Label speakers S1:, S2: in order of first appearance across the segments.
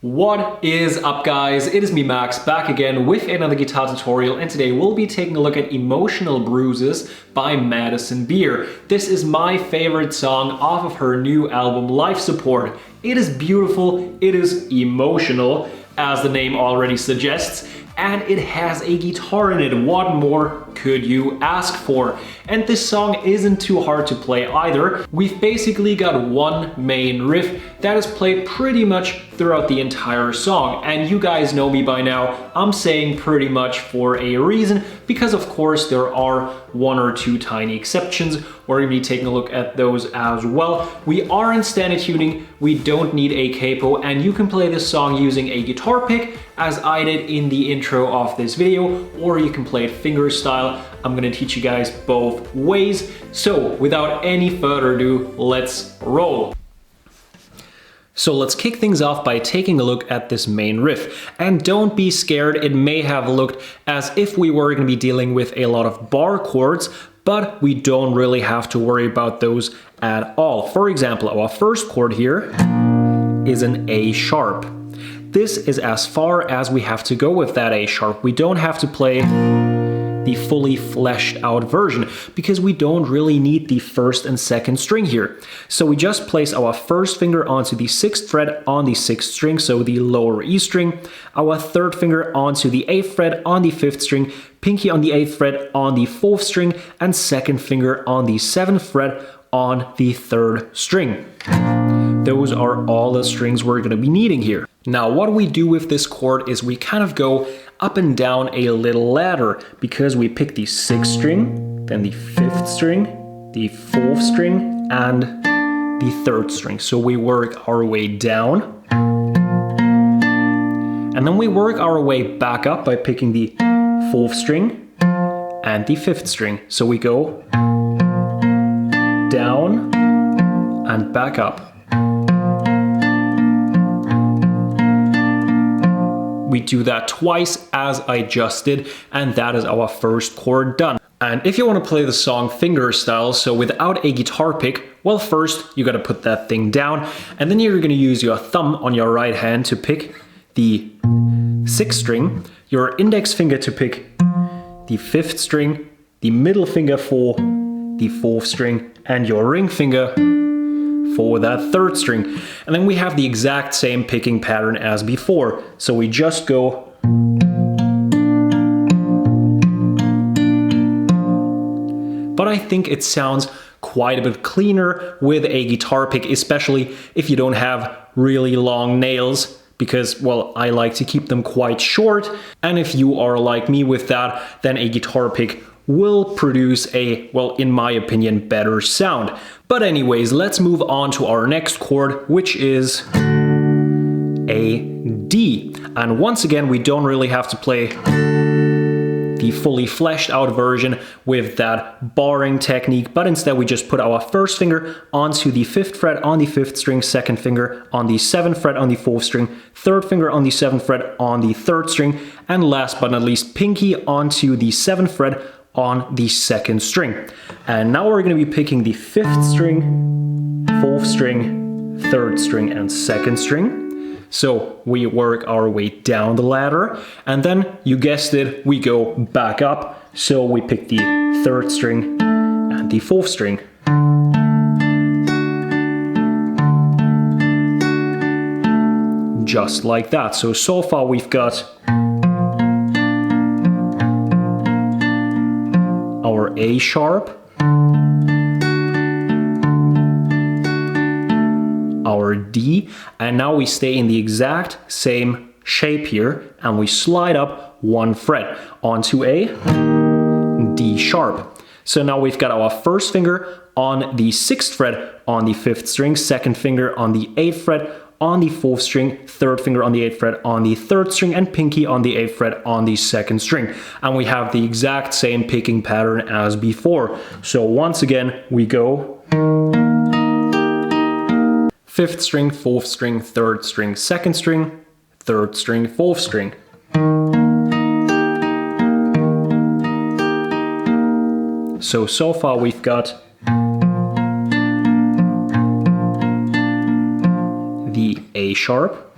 S1: What is up, guys? It is me, Max, back again with another guitar tutorial, and today we'll be taking a look at Emotional Bruises by Madison Beer. This is my favorite song off of her new album, Life Support. It is beautiful, it is emotional, as the name already suggests, and it has a guitar in it. What more could you ask for? And this song isn't too hard to play either. We've basically got one main riff that is played pretty much throughout the entire song. And you guys know me by now, I'm saying pretty much for a reason, because of course there are one or two tiny exceptions. We're gonna be taking a look at those as well. We are in standard tuning, we don't need a capo, and you can play this song using a guitar pick, as I did in the intro of this video, or you can play it fingerstyle. I'm gonna teach you guys both ways. So without any further ado, let's roll. So let's kick things off by taking a look at this main riff. And don't be scared, it may have looked as if we were gonna be dealing with a lot of bar chords, but we don't really have to worry about those at all. For example, our first chord here is an A sharp. This is as far as we have to go with that A sharp. We don't have to play the fully fleshed out version because we don't really need the first and second string here. So we just place our first finger onto the 6th fret on the 6th string, so the lower E string, our third finger onto the 8th fret on the 5th string, pinky on the 8th fret on the 4th string, and second finger on the 7th fret on the 3rd string. Those are all the strings we're going to be needing here. Now what we do with this chord is we kind of go up and down a little ladder, because we pick the 6th string, then the 5th string, the 4th string, and the 3rd string. So we work our way down, and then we work our way back up by picking the 4th string and the 5th string. So we go down and back up. We do that twice as I just did, and that is our first chord done. And if you want to play the song fingerstyle, so without a guitar pick, well, first you got to put that thing down, and then you're going to use your thumb on your right hand to pick the 6th string, your index finger to pick the 5th string, the middle finger for the 4th string, and your ring finger for that 3rd string. And then we have the exact same picking pattern as before. So we just go but I think it sounds quite a bit cleaner with a guitar pick, especially if you don't have really long nails, because, well, I like to keep them quite short. And if you are like me with that, then a guitar pick will produce a, well, in my opinion, better sound. But anyways, let's move on to our next chord, which is a D. And once again, we don't really have to play the fully fleshed out version with that barring technique, but instead we just put our first finger onto the 5th fret on the 5th string, second finger on the 7th fret on the 4th string, third finger on the 7th fret on the 3rd string, and last but not least, pinky onto the 7th fret on the 2nd string. And now we're going to be picking the 5th string, 4th string, 3rd string, and 2nd string. So we work our way down the ladder, and then, you guessed it, we go back up. So we pick the 3rd string and the 4th string. Just like that. So far we've got our A sharp, our D, and now we stay in the exact same shape here, and we slide up one fret onto a D sharp. So now we've got our first finger on the 6th fret on the 5th string, second finger on the 8th fret on the 4th string, third finger on the 8th fret on the 3rd string, and pinky on the 8th fret on the 2nd string. And we have the exact same picking pattern as before. So once again, we go 5th string, 4th string, 3rd string, 2nd string, 3rd string, 4th string. So far we've got the A sharp,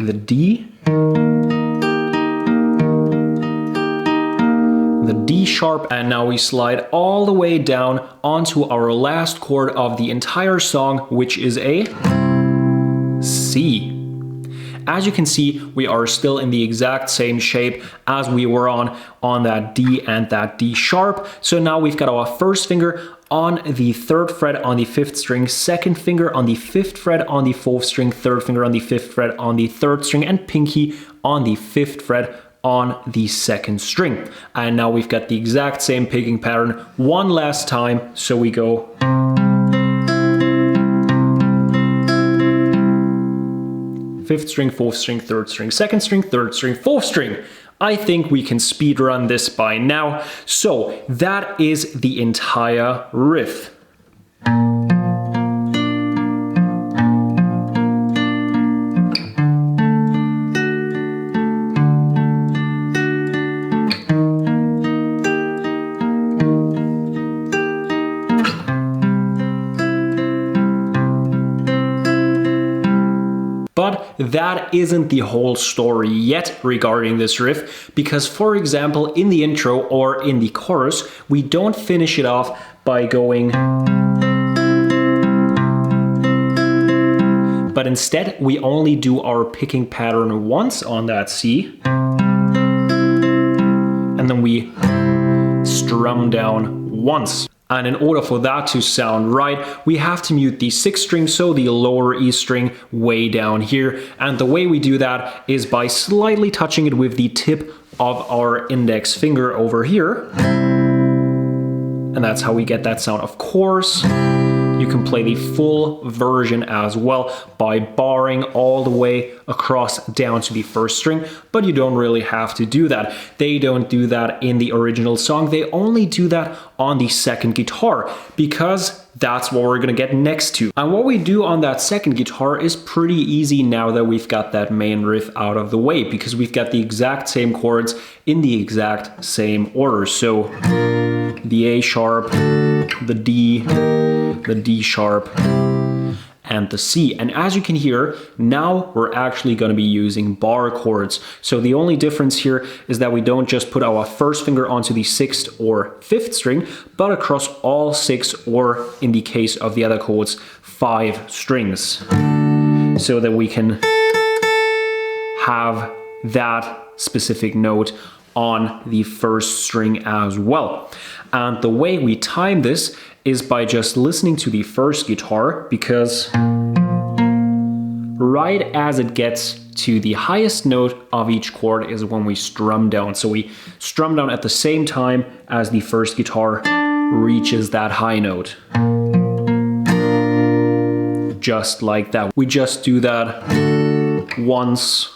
S1: the D, the D sharp, and now we slide all the way down onto our last chord of the entire song, which is a C. As you can see, we are still in the exact same shape as we were on that D and that D sharp. So now we've got our first finger on the 3rd fret on the 5th string, second finger on the 5th fret on the 4th string, third finger on the 5th fret on the 3rd string, and pinky on the 5th fret on the 2nd string. And now we've got the exact same picking pattern one last time. So we go 5th string, 4th string, 3rd string, 2nd string, 3rd string, 4th string. I think we can speed run this by now. So that is the entire riff. But that isn't the whole story yet regarding this riff, because for example, in the intro or in the chorus, we don't finish it off by going, but instead we only do our picking pattern once on that C, and then we strum down once. And in order for that to sound right, we have to mute the 6th string, so the lower E string way down here. And the way we do that is by slightly touching it with the tip of our index finger over here. And that's how we get that sound. Of course, you can play the full version as well by barring all the way across down to the 1st string, but you don't really have to do that. They don't do that in the original song. They only do that on the 2nd guitar, because that's what we're gonna get next to. And what we do on that 2nd guitar is pretty easy now that we've got that main riff out of the way, because we've got the exact same chords in the exact same order. So the A sharp, the D sharp, and the C. And as you can hear, now we're actually going to be using bar chords. So the only difference here is that we don't just put our first finger onto the 6th or 5th string, but across all 6, or in the case of the other chords, 5 strings. So that we can have that specific note on the 1st string as well. And the way we time this is by just listening to the 1st guitar, because right as it gets to the highest note of each chord is when we strum down. So we strum down at the same time as the 1st guitar reaches that high note. Just like that. We just do that once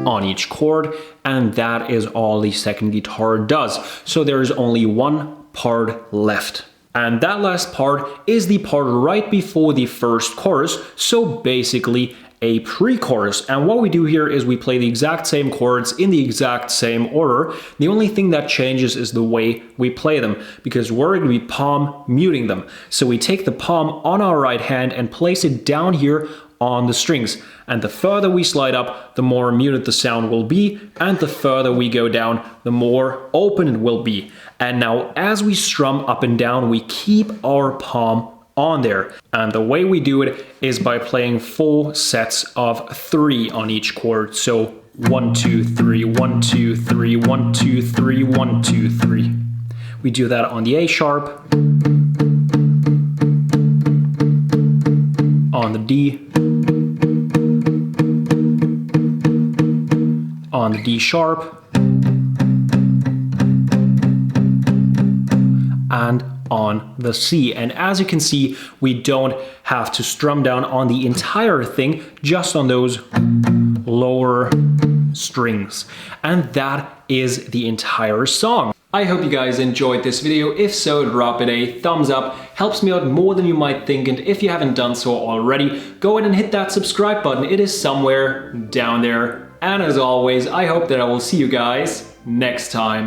S1: on each chord, and that is all the 2nd guitar does. So there is only one part left. And that last part is the part right before the 1st chorus, so basically a pre-chorus. And what we do here is we play the exact same chords in the exact same order. The only thing that changes is the way we play them, because we're going to be palm muting them. So we take the palm on our right hand and place it down here on the strings, and the further we slide up, the more muted the sound will be, and the further we go down, the more open it will be. And now as we strum up and down, we keep our palm on there, and the way we do it is by playing 4 sets of 3 on each chord. So 1 2 3 1 2 3 1 2 3 1 2 3. We do that on the A sharp, on the D, on the D sharp, and on the C. And as you can see, we don't have to strum down on the entire thing, just on those lower strings. And that is the entire song. I hope you guys enjoyed this video. If so, drop it a thumbs up. Helps me out more than you might think. And if you haven't done so already, go ahead and hit that subscribe button. It is somewhere down there. And as always, I hope that I will see you guys next time.